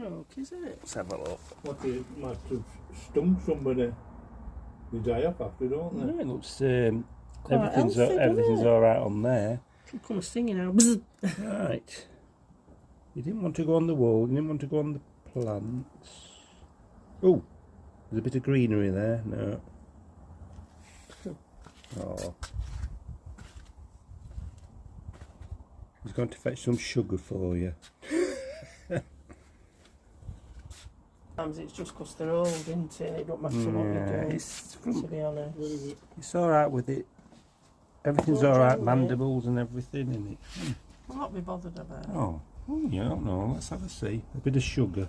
joke, is it? Let's have a look. What they might have stung somebody. They die up after, don't they? No, it looks Quite everything's healthy, all right on there. Can come stinging out. Bzz. Right. You didn't want to go on the wall. You didn't want to go on the plants. Oh, there's a bit of greenery there. No. Oh. He's going to fetch some sugar for you. Sometimes it's just because they're old, isn't it? It don't matter what you do. It's To be honest. It's all right with it. Everything's all right. Mandibles and everything in it. I'll not be bothered about it. Oh, yeah, I don't know. Let's have a see. A bit of sugar.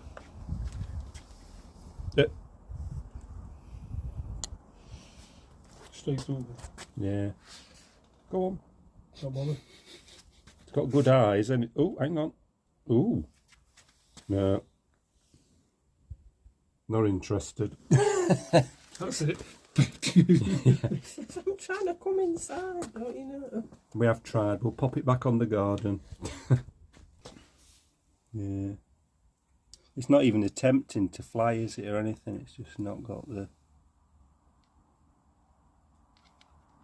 Straight over. Yeah. Go on. Not bother. It's got good eyes. And oh, hang on. Ooh. No. Not interested. That's it. I'm trying to come inside, don't you know? We have tried. We'll pop it back on the garden. Yeah. It's not even attempting to fly, is it, or anything? It's just not got the...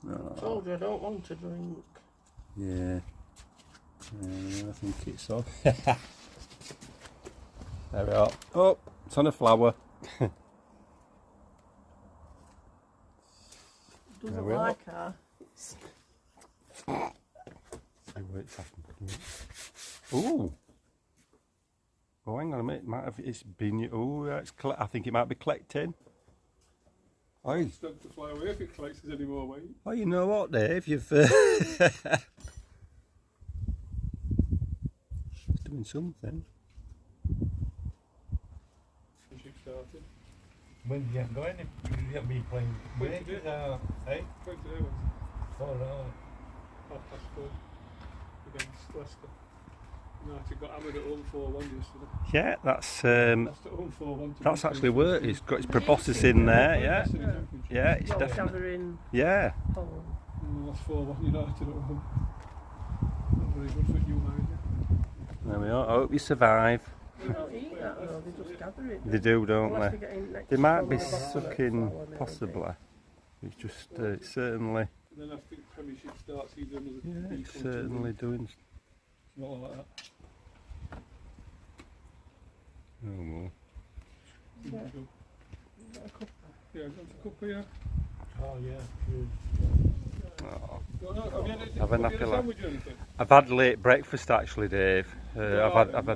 I told you I don't want to drink. Yeah. I think it's on. There we are. Oh, it's on a flower. Doesn't like her. Ooh. Oh, hang on a minute. Might have it's been. Oh, I think it might be collecting. Oh, It's not to fly away if it collects us any more weight. oh, you know what, Dave? You've it's doing something. She started. When did you have going? You have been playing Wait, did it? hey? Quite today was Oh no. 4:30 against Leicester. United got hammered at home 4-1 yesterday. Yeah, that's Lost at home 4-1. that's actually worked. He's got his proboscis in there. Yeah, yeah, it's Well, definitely. gathering Yeah. pollen. And we lost 4-1 United at home. Not very good for you, manager. There we are. I hope you survive. They don't eat that though, they just gather it. They do, don't Unless they? they get in next They might to be the bottom of the sucking, flower, maybe. possibly. It's just it's certainly, And then I think Premiership starts either another yeah, week it's or 2 certainly weeks. doing. Not like that. Oh well. Yeah. Got a couple. Yeah, got a couple, yeah. Oh yeah. Oh. Have you had Have a a nappy lad. sandwich or anything? I've had late breakfast actually, Dave. I've had my